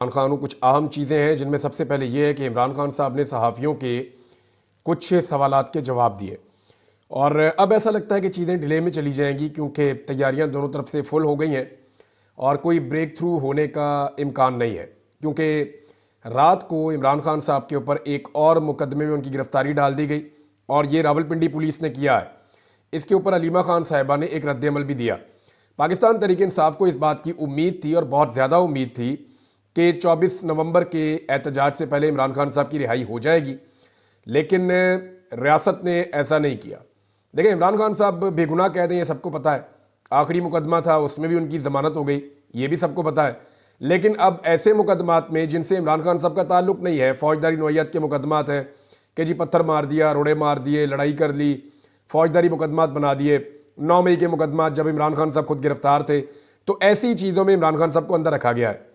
इमरान खान कुछ अहम चीज़ें हैं जिनमें सबसे पहले ये है कि इमरान खान साहब ने सहाफ़ियों के कुछ सवालात के जवाब दिए और अब ऐसा लगता है कि चीज़ें डिले में चली जाएंगी क्योंकि तैयारियां दोनों तरफ से फुल हो गई हैं और कोई ब्रेक थ्रू होने का इम्कान नहीं है क्योंकि रात को इमरान खान साहब के ऊपर एक और मुकदमे में उनकी गिरफ्तारी डाल दी गई और ये रावलपिंडी पुलिस ने किया है। इसके ऊपर अलीमा खान साहिबा ने एक रद्द-ए-अमल भी दिया। पाकिस्तान तहरीक इंसाफ को इस बात की उम्मीद थी और बहुत ज़्यादा उम्मीद थी कि 24 नवंबर के एहतजाज से पहले इमरान खान साहब की रिहाई हो जाएगी, लेकिन रियासत ने ऐसा नहीं किया। देखिए, इमरान खान साहब बेगुनाह कह दें ये सबको पता है। आखिरी मुकदमा था उसमें भी उनकी ज़मानत हो गई, ये भी सबको पता है। लेकिन अब ऐसे मुकदमात में जिनसे इमरान खान साहब का ताल्लुक़ नहीं है, फ़ौजदारी नौइयत के मुकदमात हैं कि जी पत्थर मार दिया, रोड़े मार दिए, लड़ाई कर ली, फ़ौजदारी मुकदमात बना दिए। 9 मई के मुकदमात जब इमरान खान साहब खुद गिरफ्तार थे, तो ऐसी चीज़ों में इमरान खान साहब को अंदर रखा गया है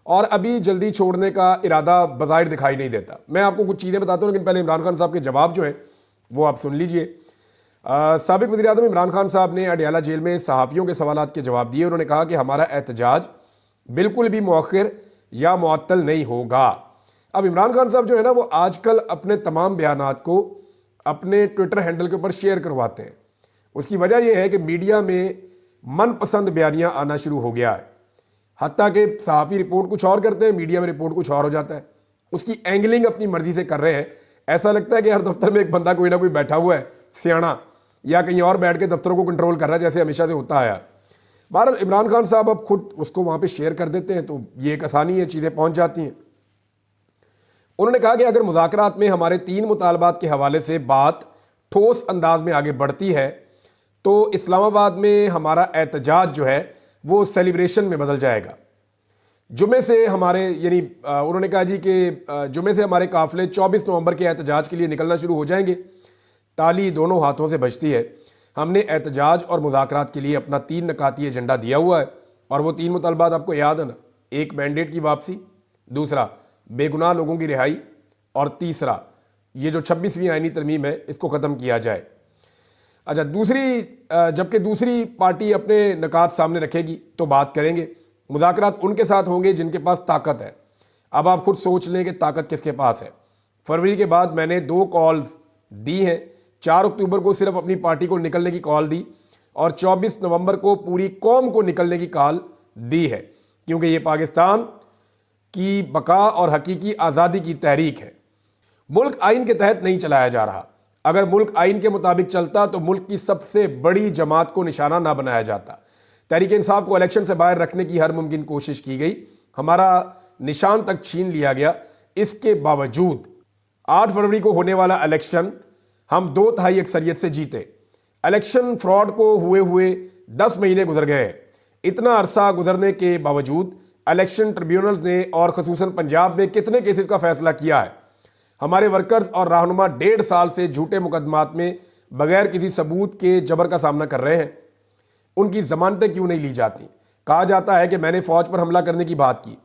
और अभी जल्दी छोड़ने का इरादा बज़ाहिर दिखाई नहीं देता। मैं आपको कुछ चीज़ें बताता हूँ, लेकिन पहले इमरान खान साहब के जवाब जो हैं वो आप सुन लीजिए। साबिक़ वज़ीर-ए-आज़म इमरान खान साहब ने अडयाला जेल में सहाफ़ियों के सवालात के जवाब दिए। उन्होंने कहा कि हमारा एहतजाज बिल्कुल भी मौखिर या मुअत्तल नहीं होगा। अब इमरान खान साहब जो है ना, वो आजकल अपने तमाम बयानात को अपने ट्विटर हैंडल के ऊपर शेयर करवाते हैं। उसकी वजह यह है कि मीडिया में मनपसंद बयानियाँ आना शुरू हो गया है। हत्ता कि सहाफ़ी रिपोर्ट कुछ और करते हैं, मीडिया में रिपोर्ट कुछ और हो जाता है। उसकी एंगलिंग अपनी मर्जी से कर रहे हैं। ऐसा लगता है कि हर दफ्तर में एक बंदा कोई ना कोई बैठा हुआ है, सियाना, या कहीं और बैठ के दफ्तरों को कंट्रोल कर रहा है, जैसे हमेशा से होता आया। बहरहाल इमरान खान साहब अब खुद उसको वहाँ पे शेयर कर देते हैं, तो ये एक आसानी है, चीज़ें पहुँच जाती हैं। उन्होंने कहा कि अगर मुज़ाकरात में हमारे 3 मुतालबात के हवाले से बात ठोस अंदाज में आगे बढ़ती है तो इस्लामाबाद में हमारा एहतजाज जो है वो सेलिब्रेशन में बदल जाएगा। जुमे से हमारे यानी उन्होंने कहा जी कि जुमे से हमारे काफ़िले 24 नवंबर के एहतजाज के लिए निकलना शुरू हो जाएंगे। ताली दोनों हाथों से बजती है। हमने एहतजाज और मुज़ाकरात के लिए अपना 3 नकाती एजेंडा दिया हुआ है और वो 3 मुतालबात आपको याद है ना। एक, मैंडेट की वापसी, दूसरा बेगुनाह लोगों की रिहाई और तीसरा ये जो 26वीं आईनी तरमीम है इसको ख़त्म किया जाए। अच्छा, जबकि दूसरी पार्टी अपने नकात सामने रखेगी तो बात करेंगे। मुज़ाकरात उनके साथ होंगे जिनके पास ताकत है। अब आप खुद सोच लें कि ताकत किसके पास है। फरवरी के बाद मैंने 2 कॉल्स दी हैं। 4 अक्टूबर को सिर्फ अपनी पार्टी को निकलने की कॉल दी और 24 नवंबर को पूरी कौम को निकलने की कॉल दी है, क्योंकि ये पाकिस्तान की बका और हकीकी आज़ादी की तहरीक है। मुल्क आइन के तहत नहीं चलाया जा रहा। अगर मुल्क आइन के मुताबिक चलता तो मुल्क की सबसे बड़ी जमात को निशाना ना बनाया जाता। तहरीक इंसाफ को इलेक्शन से बाहर रखने की हर मुमकिन कोशिश की गई, हमारा निशान तक छीन लिया गया। इसके बावजूद 8 फरवरी को होने वाला इलेक्शन हम 2/3 अक्सरियत से जीते। इलेक्शन फ्रॉड को हुए 10 महीने गुजर गए हैं। इतना अरसा गुजरने के बावजूद इलेक्शन ट्रिब्यूनल्स ने और ख़ुसूसन पंजाब में कितने केसेस का फैसला किया है। हमारे वर्कर्स और रहनुमा 1.5 साल से झूठे मुकदमात में बगैर किसी सबूत के जबर का सामना कर रहे हैं। उनकी ज़मानतें क्यों नहीं ली जाती? कहा जाता है कि मैंने फ़ौज पर हमला करने की बात की।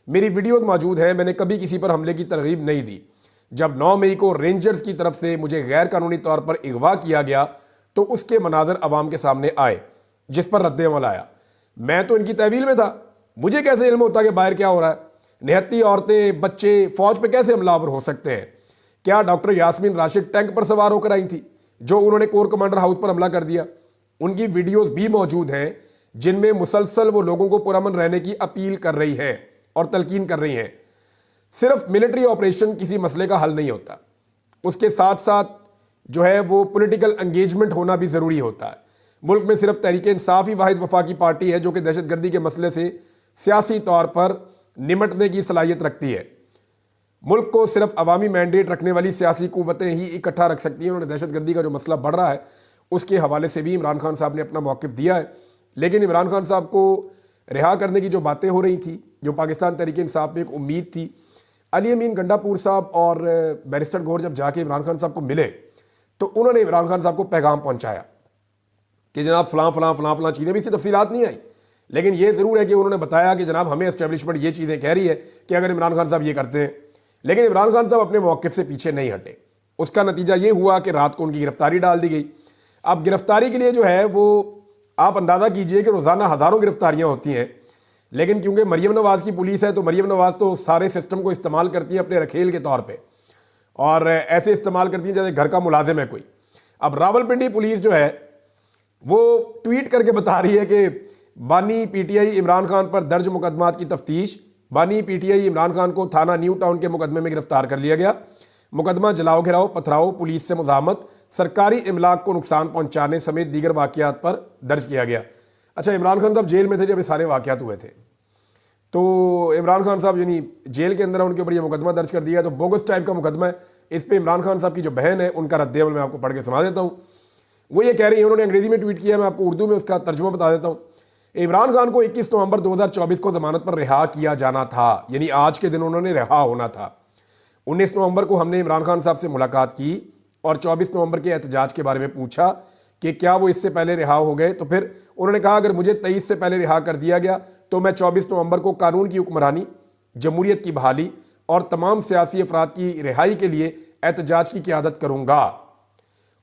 मेरी वीडियोस मौजूद हैं, मैंने कभी किसी पर हमले की तरगीब नहीं दी। जब 9 मई को रेंजर्स की तरफ से मुझे गैर कानूनी तौर पर अगवा किया गया तो उसके मनाजर अवाम के सामने आए, जिस पर रद्द-ए-अमल आया। मैं तो इनकी तहवील में था, मुझे कैसे इल्म होता कि बाहर क्या हो रहा है? निहत्ती औरतें, बच्चे फ़ौज पे कैसे हमलावर हो सकते हैं? क्या डॉक्टर यास्मीन राशिद टैंक पर सवार होकर आई थी जो उन्होंने कोर कमांडर हाउस पर हमला कर दिया? उनकी वीडियोस भी मौजूद हैं जिनमें मुसलसल वो लोगों को पुरअमन रहने की अपील कर रही हैं और तलकीन कर रही हैं। सिर्फ मिलिट्री ऑपरेशन किसी मसले का हल नहीं होता, उसके साथ साथ जो है वो पॉलिटिकल एंगेजमेंट होना भी ज़रूरी होता है। मुल्क में सिर्फ तहरीक इंसाफ ही वाहिद वफाकी पार्टी है जो कि दहशतगर्दी के मसले से सियासी तौर पर निमटने की सलाहियत रखती है। मुल्क को सिर्फ अवामी मैंडेट रखने वाली सियासी कुव्वतें ही इकट्ठा रख सकती हैं। उन्होंने दहशतगर्दी का जो मसला बढ़ रहा है उसके हवाले से भी इमरान खान साहब ने अपना मौक़िफ़ दिया है। लेकिन इमरान खान साहब को रिहा करने की जो बातें हो रही थी, जो पाकिस्तान तहरीक इंसाफ में एक उम्मीद थी, अली अमीन गंडापुर साहब और बैरिस्टर गौर जब जाके इमरान खान साहब को मिले तो उन्होंने इमरान खान साहब को पैगाम पहुँचाया कि जनाब फ़लाँ चीज़ें भी, इसकी तफसीलात नहीं आई, लेकिन ये ज़रूर है कि उन्होंने बताया कि जनाब हमें एस्टेब्लिशमेंट ये चीज़ें कह रही है कि अगर इमरान खान साहब ये करते हैं। लेकिन इमरान खान साहब अपने मौक़िफ़ से पीछे नहीं हटे। उसका नतीजा ये हुआ कि रात को उनकी गिरफ्तारी डाल दी गई। अब गिरफ्तारी के लिए जो है वो आप अंदाज़ा कीजिए कि रोज़ाना हज़ारों गिरफ्तारियाँ होती हैं। लेकिन क्योंकि मरीम नवाज़ की पुलिस है तो मरीम नवाज़ तो सारे सिस्टम को इस्तेमाल करती है अपने रखेल के तौर पे, और ऐसे इस्तेमाल करती है जैसे घर का मुलाजिम है कोई। अब रावलपिंडी पुलिस जो है वो ट्वीट करके बता रही है कि बानी पीटीआई इमरान खान पर दर्ज मुकदमात की तफ्तीश। बानी पीटीआई इमरान खान को थाना न्यू टाउन के मुकदमे में गिरफ्तार कर लिया गया। मुकदमा जलाओ घिराओ पथराव पुलिस से मुजाहमत सरकारी इमलाक को नुकसान पहुंचाने समेत दीगर वाकयात पर दर्ज किया गया। अच्छा, इमरान खान साहब जेल में थे जब ये सारे वाकयात हुए थे, तो इमरान खान साहब यानी जेल के अंदर उनके ऊपर ये मुकदमा दर्ज कर दिया है, तो बोगस टाइप का मुकदमा है। इस पे इमरान खान साहब की जो बहन है उनका रद्द-ए-अमल मैं आपको पढ़ के सुना देता हूँ। वो ये कह रही है, उन्होंने अंग्रेजी में ट्वीट किया, मैं आपको उर्दू में उसका तर्जुमा बता देता हूँ। इमरान खान को 21 नवंबर 2024 को जमानत पर रिहा किया जाना था, यानी आज के दिन उन्होंने रिहा होना था। 19 नवंबर को हमने इमरान खान साहब से मुलाकात की और 24 नवंबर के एहतजाज के बारे में पूछा कि क्या वो इससे पहले रिहा हो गए, तो फिर उन्होंने कहा अगर मुझे 23 से पहले रिहा कर दिया गया तो मैं 24 नवंबर को कानून की हुक्मरानी, जमहूरियत की बहाली और तमाम सियासी अफराद की रिहाई के लिए एहतजाज की क़यादत करूँगा।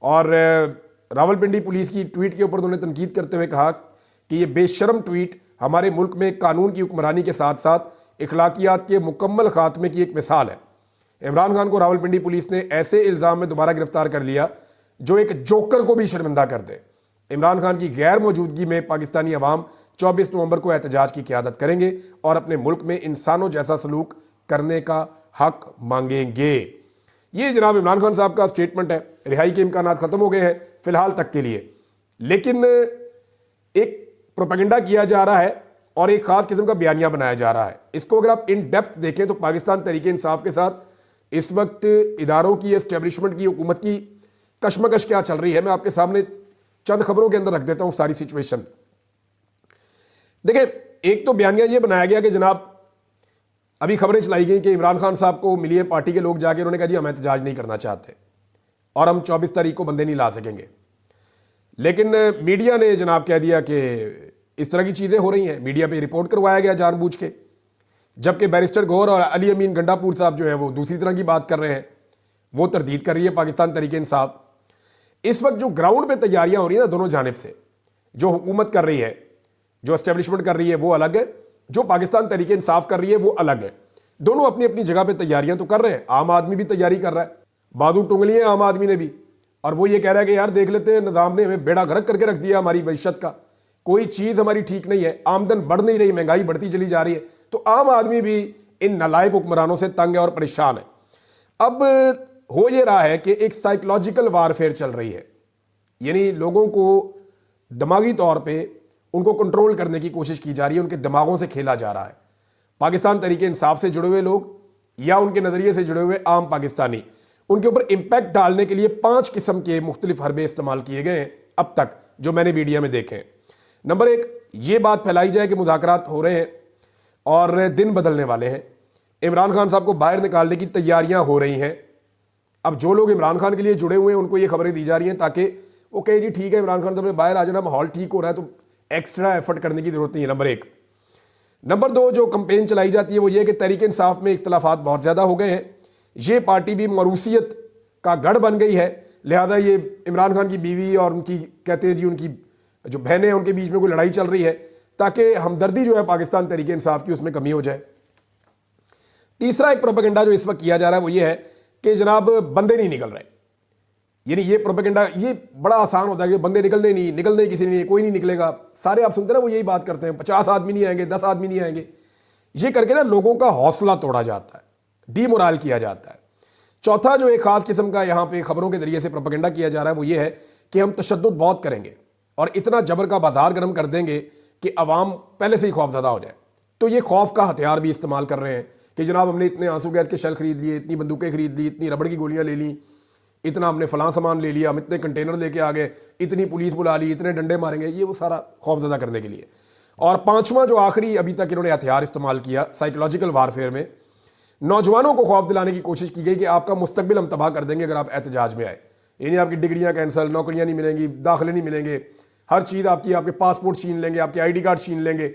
और रावलपिंडी पुलिस की ट्वीट के ऊपर उन्होंने तनकीद करते हुए कहा कि ये बेशर्म ट्वीट हमारे मुल्क में कानून की हुक्मरानी के साथ साथ इखलाकियात के मुकम्मल खात्मे की एक मिसाल है। इमरान खान को रावलपिंडी पुलिस ने ऐसे इल्ज़ाम में दोबारा गिरफ्तार कर लिया जो एक जोकर को भी शर्मिंदा कर दे। इमरान खान की गैर मौजूदगी में पाकिस्तानी अवाम 24 नवंबर को एहतजाज की क़यादत करेंगे और अपने मुल्क में इंसानों जैसा सलूक करने का हक मांगेंगे। ये जनाब इमरान खान साहब का स्टेटमेंट है। रिहाई के इम्कानात ख़त्म हो गए हैं फ़िलहाल तक के लिए, लेकिन एक प्रोपेगेंडा किया जा रहा है और एक ख़ास किस्म का बयानिया बनाया जा रहा है। इसको अगर आप इन डेप्थ देखें तो पाकिस्तान तहरीक इंसाफ के साथ इस वक्त इदारों की, एस्टेब्लिशमेंट की, हुकूमत की कशमकश क्या चल रही है, मैं आपके सामने चंद खबरों के अंदर रख देता हूँ सारी सिचुएशन। देखिए, एक तो बयानिया ये बनाया गया कि जनाब अभी खबरें चलाई गई कि इमरान खान साहब को मिली है पार्टी के लोग जाके, उन्होंने कहा जी हम एहतजाज नहीं करना चाहते और हम 24 तारीख को बंदे नहीं ला सकेंगे। लेकिन मीडिया ने जनाब कह दिया कि इस तरह की चीज़ें हो रही हैं, मीडिया पे रिपोर्ट करवाया गया जानबूझ के, जबकि बैरिस्टर गौहर और अली अमीन गंडापुर साहब जो है वो दूसरी तरह की बात कर रहे हैं। वो तरदीद कर रही है पाकिस्तान तहरीक इंसाफ। इस वक्त जो ग्राउंड पे तैयारियां हो रही है ना दोनों जानिब से, जो हुकूमत कर रही है, जो एस्टेब्लिशमेंट कर रही है वो अलग है, जो पाकिस्तान तहरीक इंसाफ कर रही है वो अलग है। दोनों अपनी अपनी जगह पे तैयारियां तो कर रहे हैं। आम आदमी भी तैयारी कर रहा है, बाजू टुंगली है आम आदमी ने भी, और वो ये कह रहा है कि यार देख लेते हैं, निज़ाम ने हमें बेड़ा गर्क करके रख दिया हमारी मईशत का, कोई चीज़ हमारी ठीक नहीं है, आमदन बढ़ नहीं रही, महंगाई बढ़ती चली जा रही है। तो आम आदमी भी इन नालायक हुक्मरानों से तंग है और परेशान है। अब हो ये रहा है कि एक साइकोलॉजिकल वारफेयर चल रही है, यानी लोगों को दिमागी तौर पे उनको कंट्रोल करने की कोशिश की जा रही है, उनके दिमागों से खेला जा रहा है। पाकिस्तान तहरीक इंसाफ से जुड़े हुए लोग या उनके नज़रिए से जुड़े हुए आम पाकिस्तानी, उनके ऊपर इम्पैक्ट डालने के लिए 5 किस्म के मुख्तलिफ हरबे इस्तेमाल किए गए हैं अब तक जो मैंने मीडिया में देखे हैं। नंबर 1, ये बात फैलाई जाए कि मुज़ाकरात हो रहे हैं और दिन बदलने वाले हैं, इमरान खान साहब को बाहर निकालने की तैयारियां हो रही हैं। अब जो लोग इमरान खान के लिए जुड़े हुए हैं उनको ये खबरें दी जा रही हैं ताकि वो कहे जी ठीक है इमरान खान साहब बाहर आ जाना, माहौल ठीक हो रहा है तो एक्स्ट्रा एफर्ट करने की जरूरत नहीं है। नंबर 1। नंबर 2, जो कंपेन चलाई जाती है वो ये कि तहरीक इंसाफ में इख्तलाफात बहुत ज़्यादा हो गए हैं, ये पार्टी भी मरूसियत का गढ़ बन गई है, लिहाजा ये इमरान खान की बीवी और उनकी कहते हैं जी उनकी जो बहनें हैं उनके बीच में कोई लड़ाई चल रही है ताकि हमदर्दी जो है पाकिस्तान तहरीक इंसाफ की उसमें कमी हो जाए। तीसरा एक प्रोपेगेंडा जो इस वक्त किया जा रहा है वो ये है कि जनाब बंदे नहीं निकल रहे, यानी ये प्रोपेगेंडा ये बड़ा आसान होता है कि बंदे निकलने किसी नहीं, कोई नहीं निकलेगा। सारे आप सुनते ना वो यही बात करते हैं, 50 आदमी नहीं आएंगे, 10 आदमी नहीं आएंगे, ये करके ना लोगों का हौसला तोड़ा जाता है, डीमोरल किया जाता है। चौथा जो एक खास किस्म का यहाँ पे खबरों के जरिए से प्रोपेगेंडा किया जा रहा है वो ये है कि हम तशद्दुद बहुत करेंगे और इतना जबर का बाजार गर्म कर देंगे कि अवाम पहले से ही खौफजदा हो जाए। तो ये खौफ का हथियार भी इस्तेमाल कर रहे हैं कि जनाब हमने इतने आंसू गैस के शेल खरीद लिए, इतनी बंदूकें खरीद ली, इतनी रबड़ की गोलियां ले ली, इतना हमने फलां सामान ले लिया, हम इतने कंटेनर लेके आ गए, इतनी पुलिस बुला ली, इतने डंडे मारेंगे, ये वो सारा खौफजदा करने के लिए। और पांचवा जो आखिरी अभी तक इन्होंने हथियार इस्तेमाल किया साइकोलॉजिकल वारफेयर में, नौजवानों को खौफ दिलाने की कोशिश की गई कि आपका मुस्तकबिल हम तबाह कर देंगे अगर आप एहतजाज में आए, यानी आपकी डिग्रियां कैंसिल, नौकरियां नहीं मिलेंगी, दाखिले नहीं मिलेंगे, हर चीज़ आपकी, आपके पासपोर्ट छीन लेंगे, आपके ID कार्ड छीन लेंगे,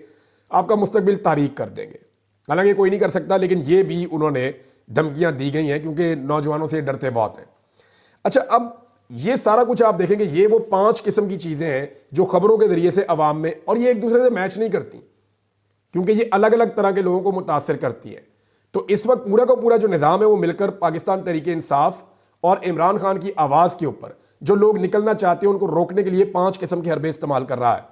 आपका मुस्तकबिल तारीक कर देंगे। हालांकि कोई नहीं कर सकता, लेकिन ये भी उन्होंने धमकियां दी गई हैं क्योंकि नौजवानों से डरते बहुत हैं। अच्छा, अब ये सारा कुछ आप देखेंगे, ये वो 5 किस्म की चीज़ें हैं जो खबरों के जरिए से अवाम में, और ये एक दूसरे से मैच नहीं करती क्योंकि ये अलग अलग तरह के लोगों को मुतासर करती है। तो इस वक्त पूरा का पूरा जो निज़ाम है वो मिलकर पाकिस्तान तहरीक इंसाफ और इमरान खान की आवाज़ के ऊपर जो लोग निकलना चाहते हैं उनको रोकने के लिए 5 किस्म के हरबे इस्तेमाल कर रहा है।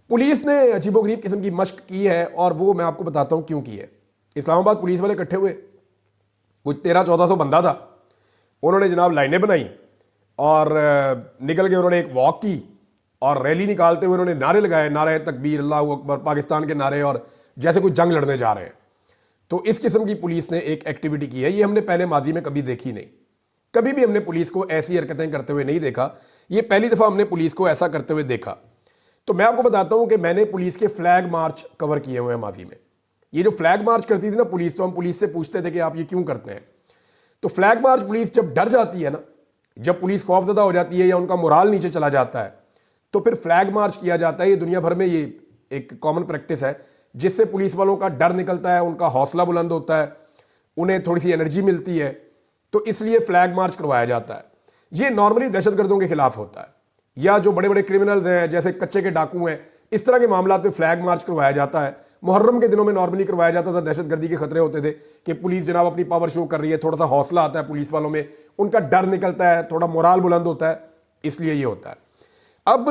पुलिस ने अजीबोगरीब किस्म की मशक की है और वो मैं आपको बताता हूँ क्यों की है। इस्लामाबाद पुलिस वाले इकट्ठे हुए, कुछ 1300-1400 बंदा था, उन्होंने जनाब लाइनें बनाई और निकल के उन्होंने एक वॉक की और रैली निकालते हुए उन्होंने नारे लगाए, नारे तकबीर, अल्लाहू अकबर, पाकिस्तान के नारे, और जैसे कोई जंग लड़ने जा रहे हैं। तो इस किस्म की पुलिस ने एक एक्टिविटी की है, ये हमने पहले माजी में कभी देखी नहीं। कभी भी हमने पुलिस को ऐसी हरकतें करते हुए नहीं देखा, ये पहली दफ़ा हमने पुलिस को ऐसा करते हुए देखा। तो मैं आपको बताता हूँ कि मैंने पुलिस के फ्लैग मार्च कवर किए हुए हैं माजी में। ये जो फ्लैग मार्च करती थी ना पुलिस, तो हम पुलिस से पूछते थे कि आप ये क्यों करते हैं। तो फ्लैग मार्च पुलिस जब डर जाती है ना, जब पुलिस खौफजदा हो जाती है या उनका मोराल नीचे चला जाता है, तो फिर फ्लैग मार्च किया जाता है। ये दुनिया भर में ये एक कॉमन प्रैक्टिस है, जिससे पुलिस वालों का डर निकलता है, उनका हौसला बुलंद होता है, उन्हें थोड़ी सी एनर्जी मिलती है। तो इसलिए फ्लैग मार्च करवाया जाता है। ये नॉर्मली दहशतगर्दों के खिलाफ होता है, या जो बड़े बड़े क्रिमिनल्स हैं जैसे कच्चे के डाकू हैं, इस तरह के मामला में फ्लैग मार्च करवाया जाता है। मुहर्रम के दिनों में नॉर्मली करवाया जाता था, दहशतगर्दी के खतरे होते थे कि पुलिस जनाब अपनी पावर शो कर रही है, थोड़ा सा हौसला आता है पुलिस वालों में, उनका डर निकलता है, थोड़ा मोराल बुलंद होता है, इसलिए ये होता है। अब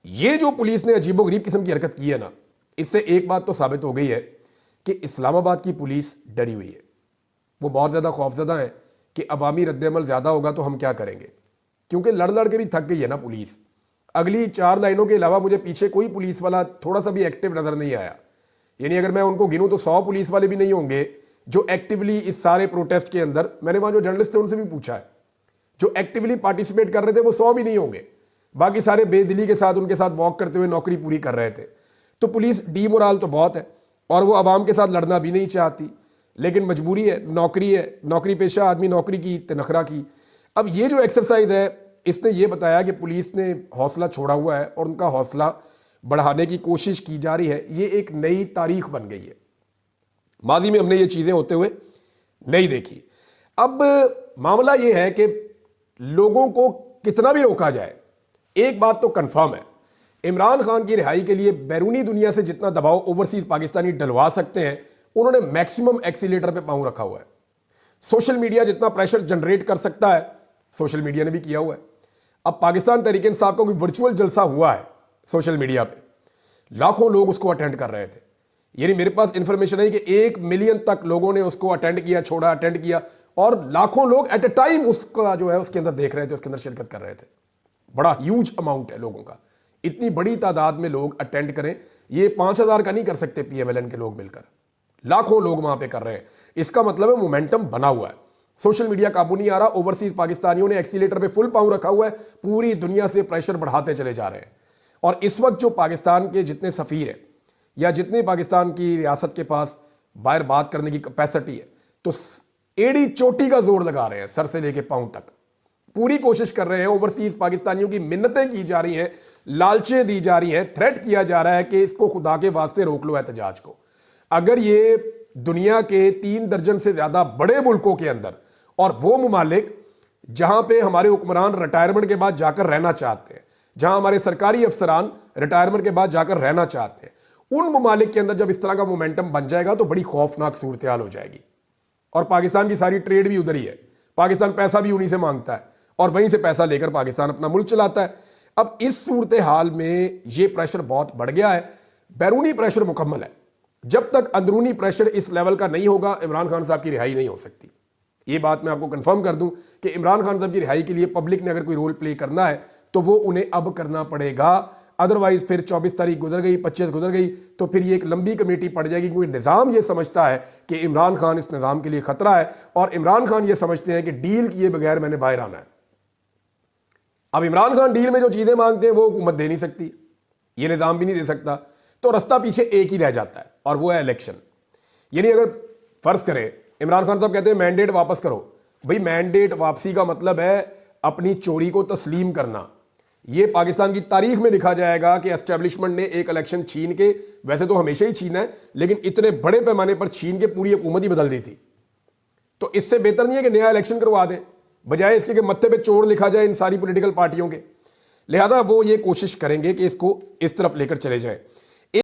ये जो पुलिस ने अजीबोगरीब किस्म की हरकत की है ना, इससे एक बात तो साबित हो गई है कि इस्लामाबाद की पुलिस डरी हुई है। वो बहुत ज़्यादा खौफजदा है कि अवामी रद्दअमल ज़्यादा होगा तो हम क्या करेंगे, क्योंकि लड़ लड़ के भी थक गई है ना पुलिस। अगली 4 लाइनों के अलावा मुझे पीछे कोई पुलिस वाला थोड़ा सा भी एक्टिव नज़र नहीं आया। यानी अगर मैं उनको गिनूँ तो 100 पुलिस वाले भी नहीं होंगे जो एक्टिवली इस सारे प्रोटेस्ट के अंदर, मैंने वहाँ जो जर्नलिस्ट थे उनसे भी पूछा है, जो एक्टिवली पार्टिसिपेट कर रहे थे वो 100 भी नहीं होंगे। बाकी सारे बेदिली के साथ उनके साथ वॉक करते हुए नौकरी पूरी कर रहे थे। तो पुलिस डीमोराल तो बहुत है और वो आवाम के साथ लड़ना भी नहीं चाहती, लेकिन मजबूरी है, नौकरी है, नौकरी पेशा आदमी, नौकरी की तनखरा की। अब ये जो एक्सरसाइज है, इसने ये बताया कि पुलिस ने हौसला छोड़ा हुआ है और उनका हौसला बढ़ाने की कोशिश की जा रही है। ये एक नई तारीख बन गई है, माजी में हमने ये चीज़ें होते हुए नहीं देखी। अब मामला ये है कि लोगों को कितना भी रोका जाए, एक बात तो कंफर्म है, इमरान खान की रिहाई के लिए बैरूनी दुनिया से जितना दबाव ओवरसीज पाकिस्तानी डलवा सकते हैं, उन्होंने मैक्सिमम एक्सीलेटर पे पांव रखा हुआ है। सोशल मीडिया जितना प्रेशर जनरेट कर सकता है, सोशल मीडिया ने भी किया हुआ है। अब पाकिस्तान तहरीक इंसाफ का कोई वर्चुअल जलसा हुआ है सोशल मीडिया पे, लाखों लोग उसको अटेंड कर रहे थे। यानी मेरे पास इंफॉर्मेशन है कि 1 मिलियन तक लोगों ने उसको अटेंड किया, छोड़ा, अटेंड किया, और लाखों लोग एट ए टाइम उसका जो है उसके अंदर देख रहे थे, उसके अंदर शिरकत कर रहे थे। बड़ा ह्यूज अमाउंट है लोगों का, इतनी बड़ी तादाद में लोग अटेंड करें, ये 5000 का नहीं कर सकते PMLN के लोग मिलकर, लाखों लोग वहां पे कर रहे हैं। इसका मतलब है मोमेंटम बना हुआ है, सोशल मीडिया काबू नहीं आ रहा। ओवरसीज पाकिस्तानियों ने एक्सीलेटर पे फुल पांव रखा हुआ है, पूरी दुनिया से प्रेशर बढ़ाते चले जा रहे हैं। और इस वक्त जो पाकिस्तान के जितने सफ़ीर हैं या जितने पाकिस्तान की रियासत के पास बाहर बात करने की कैपेसिटी है, तो एड़ी चोटी का जोर लगा रहे हैं, सर से लेके पांव तक पूरी कोशिश कर रहे हैं। ओवरसीज पाकिस्तानियों की मिन्नतें की जा रही हैं, लालचें दी जा रही हैं, थ्रेट किया जा रहा है कि इसको खुदा के वास्ते रोक लो एहतजाज को। अगर ये दुनिया के 3 दर्जन से ज़्यादा बड़े मुल्कों के अंदर, और वो ममालिक जहां पे हमारे हुक्मरान रिटायरमेंट के बाद जाकर रहना चाहते हैं, जहां हमारे सरकारी अफसरान रिटायरमेंट के बाद जाकर रहना चाहते हैं, उन ममालिक के अंदर जब इस तरह का मोमेंटम बन जाएगा तो बड़ी खौफनाक सूरत हाल हो जाएगी। और पाकिस्तान की सारी ट्रेड भी उधर ही है, पाकिस्तान पैसा भी उन्हीं से मांगता है और वहीं से पैसा लेकर पाकिस्तान अपना मुल्क चलाता है। अब इस सूरत हाल में ये प्रेशर बहुत बढ़ गया है। बैरूनी प्रेशर मुकम्मल है, जब तक अंदरूनी प्रेशर इस लेवल का नहीं होगा इमरान खान साहब की रिहाई नहीं हो सकती। ये बात मैं आपको कंफर्म कर दूं कि इमरान खान साहब की रिहाई के लिए पब्लिक ने अगर कोई रोल प्ले करना है तो वो उन्हें अब करना पड़ेगा। अदरवाइज फिर 24 तारीख गुजर गई, 25 गुजर गई, तो फिर ये एक लंबी कमेटी पड़ जाएगी, क्योंकि निज़ाम ये समझता है कि इमरान खान इस निज़ाम के लिए खतरा है, और इमरान खान ये समझते हैं कि डील किए बगैर मैंने बाहर आना है। अब इमरान खान डील में जो चीज़ें मांगते हैं वो हुकूमत दे नहीं सकती, ये निज़ाम भी नहीं दे सकता, तो रास्ता पीछे एक ही रह जाता है और वो है इलेक्शन। यानी अगर फ़र्ज़ करें इमरान खान साहब कहते हैं मैंडेट वापस करो, भाई मैंडेट वापसी का मतलब है अपनी चोरी को तस्लीम करना। ये पाकिस्तान की तारीख में लिखा जाएगा कि एस्टेब्लिशमेंट ने एक इलेक्शन छीन के, वैसे तो हमेशा ही छीना है, लेकिन इतने बड़े पैमाने पर छीन के पूरी हुकूमत ही बदल दी थी। तो इससे बेहतर नहीं है कि नया इलेक्शन करवा दें, बजाय इसके कि मत्थे पे चोर लिखा जाए इन सारी पॉलिटिकल पार्टियों के। लिहाजा वो ये कोशिश करेंगे कि इसको इस तरफ लेकर चले जाएं।